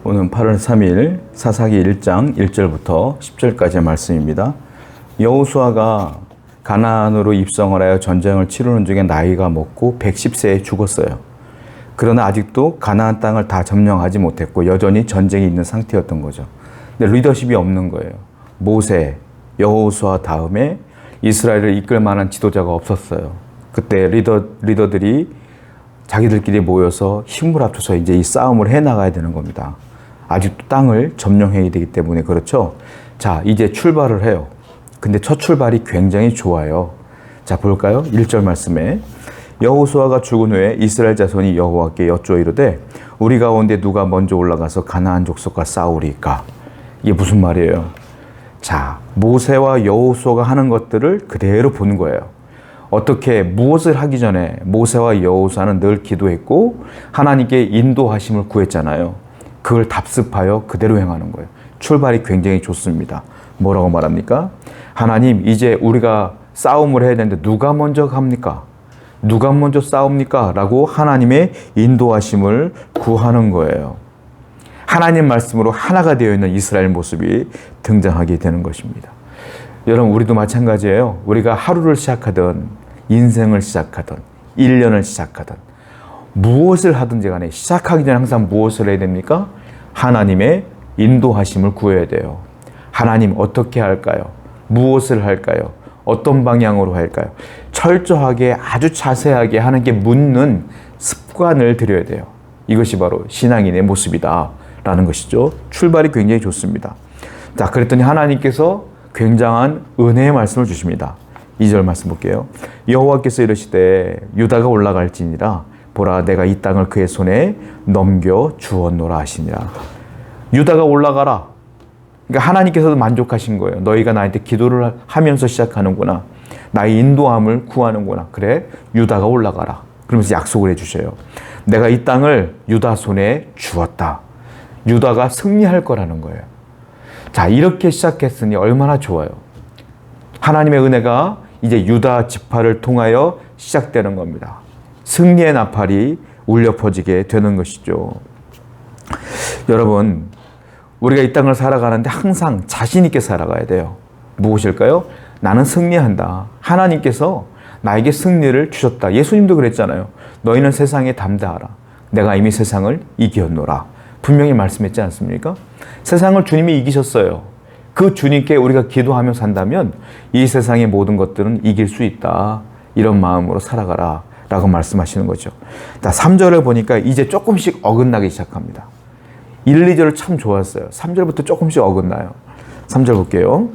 오늘 8월 3일 사사기 1장 1절부터 10절까지의 말씀입니다. 여호수아가 가나안으로 입성을 하여 전쟁을 치르는 중에 나이가 먹고 110세에 죽었어요. 그러나 아직도 가나안 땅을 다 점령하지 못했고 여전히 전쟁이 있는 상태였던 거죠. 근데 리더십이 없는 거예요. 모세, 여호수아 다음에 이스라엘을 이끌 만한 지도자가 없었어요. 그때 리더들이 자기들끼리 모여서 힘을 합쳐서 이제 이 싸움을 해나가야 되는 겁니다. 아직도 땅을 점령해야 되기 때문에 그렇죠. 자, 이제 출발을 해요. 근데 첫 출발이 굉장히 좋아요. 자, 볼까요? 1절 말씀에 여호수아가 죽은 후에 이스라엘 자손이 여호와께 여쭈어 이르되 우리 가운데 누가 먼저 올라가서 가나안 족속과 싸우리까? 이게 무슨 말이에요? 자, 모세와 여호수아가 하는 것들을 그대로 본 거예요. 어떻게 무엇을 하기 전에 모세와 여호수아는 늘 기도했고 하나님께 인도하심을 구했잖아요. 그걸 답습하여 그대로 행하는 거예요. 출발이 굉장히 좋습니다. 뭐라고 말합니까? 하나님, 이제 우리가 싸움을 해야 되는데 누가 먼저 갑니까? 누가 먼저 싸웁니까? 라고 하나님의 인도하심을 구하는 거예요. 하나님 말씀으로 하나가 되어 있는 이스라엘 모습이 등장하게 되는 것입니다. 여러분, 우리도 마찬가지예요. 우리가 하루를 시작하든 인생을 시작하든 1년을 시작하든 무엇을 하든지 간에 시작하기 전에 항상 무엇을 해야 됩니까? 하나님의 인도하심을 구해야 돼요. 하나님 어떻게 할까요? 무엇을 할까요? 어떤 방향으로 할까요? 철저하게 아주 자세하게 하나님께 묻는 습관을 들여야 돼요. 이것이 바로 신앙인의 모습이다 라는 것이죠. 출발이 굉장히 좋습니다. 자, 그랬더니 하나님께서 굉장한 은혜의 말씀을 주십니다. 2절 말씀 볼게요. 여호와께서 이르시되 유다가 올라갈지니라 보라 내가 이 땅을 그의 손에 넘겨 주었노라 하시니라. 유다가 올라가라. 그러니까 하나님께서도 만족하신 거예요. 너희가 나한테 기도를 하면서 시작하는구나. 나의 인도함을 구하는구나. 그래, 유다가 올라가라. 그러면서 약속을 해주셔요. 내가 이 땅을 유다 손에 주었다. 유다가 승리할 거라는 거예요. 자, 이렇게 시작했으니 얼마나 좋아요. 하나님의 은혜가 이제 유다 지파를 통하여 시작되는 겁니다. 승리의 나팔이 울려 퍼지게 되는 것이죠. 여러분, 우리가 이 땅을 살아가는데 항상 자신 있게 살아가야 돼요. 무엇일까요? 나는 승리한다. 하나님께서 나에게 승리를 주셨다. 예수님도 그랬잖아요. 너희는 세상에 담대하라. 내가 이미 세상을 이겼노라. 분명히 말씀했지 않습니까? 세상을 주님이 이기셨어요. 그 주님께 우리가 기도하며 산다면 이 세상의 모든 것들은 이길 수 있다. 이런 마음으로 살아가라 라고 말씀하시는 거죠. 자, 3절을 보니까 이제 조금씩 어긋나기 시작합니다. 1, 2절을 참 좋았어요. 3절부터 조금씩 어긋나요. 3절 볼게요.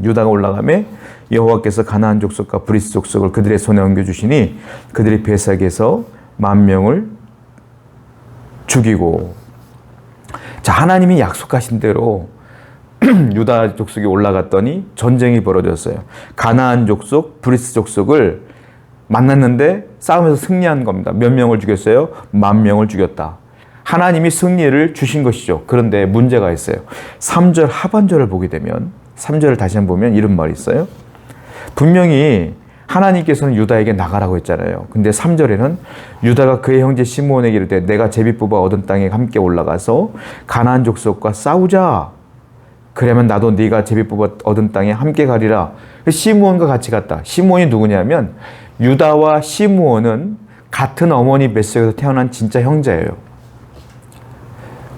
유다가 올라가매 여호와께서 가나안 족속과 브리스 족속을 그들의 손에 옮겨주시니 그들이 베삭에서 10,000명을 죽이고. 자, 하나님이 약속하신 대로 유다 족속이 올라갔더니 전쟁이 벌어졌어요. 가나안 족속, 브리스 족속을 만났는데 싸움에서 승리한 겁니다. 몇 명을 죽였어요? 10,000명을 죽였다. 하나님이 승리를 주신 것이죠. 그런데 문제가 있어요. 3절 하반절을 보게 되면 3절을 다시 한번 보면 이런 말이 있어요. 분명히 하나님께서는 유다에게 나가라고 했잖아요. 근데 3절에는 유다가 그의 형제 시므온에게 이르되 내가 제비 뽑아 얻은 땅에 함께 올라가서 가나안 족속과 싸우자. 그러면 나도 네가 제비 뽑아 얻은 땅에 함께 가리라. 시므온과 같이 갔다. 시므온이 누구냐면 유다와 시므온은 같은 어머니 뱃속에서 태어난 진짜 형제예요.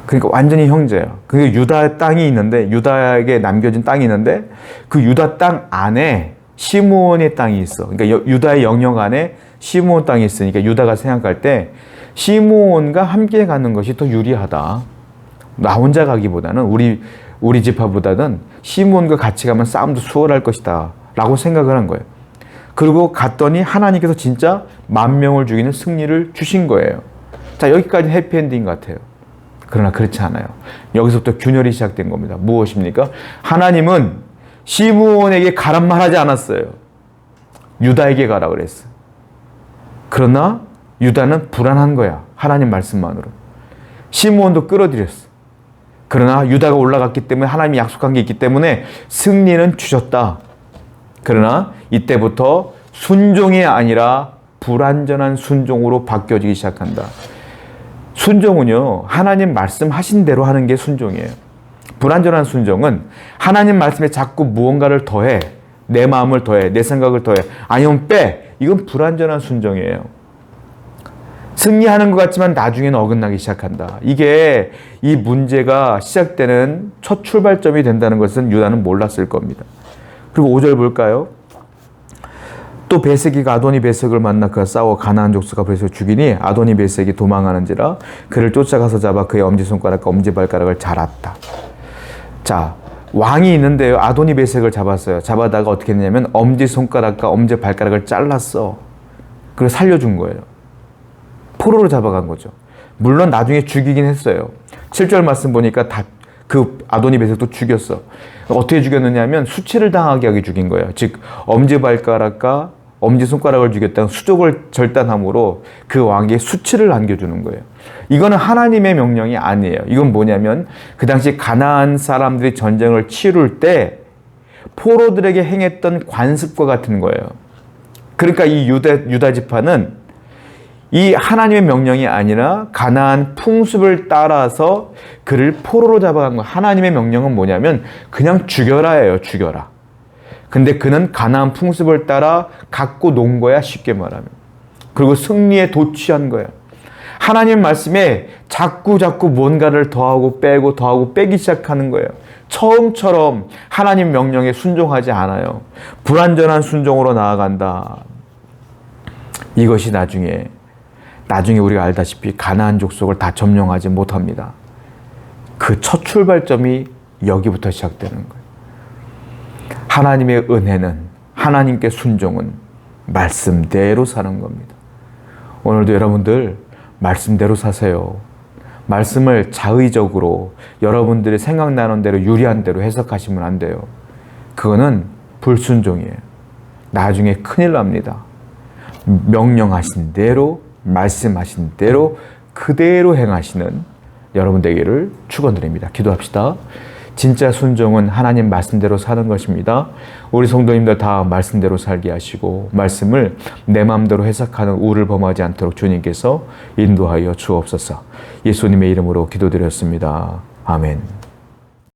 그러니까 완전히 형제예요. 그 유다 땅이 있는데 유다에게 남겨진 땅이 있는데 그 유다 땅 안에 시므온의 땅이 있어. 그러니까 유다의 영역 안에 시므온 땅이 있으니까 유다가 생각할 때 시므온과 함께 가는 것이 더 유리하다. 나 혼자 가기보다는 우리 지파보다는 시므온과 같이 가면 싸움도 수월할 것이다 라고 생각을 한 거예요. 그리고 갔더니 하나님께서 진짜 10,000명을 죽이는 승리를 주신 거예요. 자, 여기까지 해피엔딩 같아요. 그러나 그렇지 않아요. 여기서부터 균열이 시작된 겁니다. 무엇입니까? 하나님은 시므온에게 가란 말하지 않았어요. 유다에게 가라 그랬어요. 그러나 유다는 불안한 거야. 하나님 말씀만으로. 시므온도 끌어들였어. 그러나 유다가 올라갔기 때문에 하나님이 약속한 게 있기 때문에 승리는 주셨다. 그러나 이때부터 순종이 아니라 불완전한 순종으로 바뀌어지기 시작한다. 순종은요, 하나님 말씀하신 대로 하는 게 순종이에요. 불완전한 순종은 하나님 말씀에 자꾸 무언가를 더해, 내 마음을 더해, 내 생각을 더해, 아니면 빼. 이건 불완전한 순종이에요. 승리하는 것 같지만 나중에는 어긋나기 시작한다. 이게 이 문제가 시작되는 첫 출발점이 된다는 것은 유다는 몰랐을 겁니다. 그리고 5절 볼까요? 또 베색이가 아도니 베색을 만나 그가 싸워 가나안 족속과 베색을 죽이니 아도니 베색이 도망하는지라 그를 쫓아가서 잡아 그의 엄지손가락과 엄지발가락을 잘랐다. 자, 왕이 있는데요. 아도니 베색을 잡았어요. 잡아다가 어떻게 했냐면 엄지손가락과 엄지발가락을 잘랐어. 그래서 살려준 거예요. 포로로 잡아간 거죠. 물론 나중에 죽이긴 했어요. 7절 말씀 보니까 다 그 아도니 베색도 죽였어. 어떻게 죽였느냐 하면 수치를 당하게 하게 죽인 거예요. 즉 엄지발가락과 엄지손가락을 죽였다는 수족을 절단함으로 그 왕에게 수치를 안겨주는 거예요. 이거는 하나님의 명령이 아니에요. 이건 뭐냐면 그 당시 가나안 사람들이 전쟁을 치룰 때 포로들에게 행했던 관습과 같은 거예요. 그러니까 이 유다 지파는 이 하나님의 명령이 아니라 가나안 풍습을 따라서 그를 포로로 잡아간 거예요. 하나님의 명령은 뭐냐면 그냥 죽여라예요. 죽여라. 근데 그는 가나안 풍습을 따라 갖고 논 거야. 쉽게 말하면. 그리고 승리에 도취한 거야. 하나님 말씀에 자꾸 뭔가를 더하고 빼기 시작하는 거예요. 처음처럼 하나님 명령에 순종하지 않아요. 불완전한 순종으로 나아간다. 이것이 나중에 우리가 알다시피 가나안 족속을 다 점령하지 못합니다. 그 첫 출발점이 여기부터 시작되는 거예요. 하나님의 은혜는, 하나님께 순종은 말씀대로 사는 겁니다. 오늘도 여러분들 말씀대로 사세요. 말씀을 자의적으로 여러분들이 생각나는 대로 유리한 대로 해석하시면 안 돼요. 그거는 불순종이에요. 나중에 큰일 납니다. 명령하신 대로, 말씀하신 대로 그대로 행하시는 여러분 되기를 축원드립니다. 기도합시다. 진짜 순종은 하나님 말씀대로 사는 것입니다. 우리 성도님들 다 말씀대로 살게 하시고 말씀을 내 마음대로 해석하는 우를 범하지 않도록 주님께서 인도하여 주옵소서. 예수님의 이름으로 기도드렸습니다. 아멘.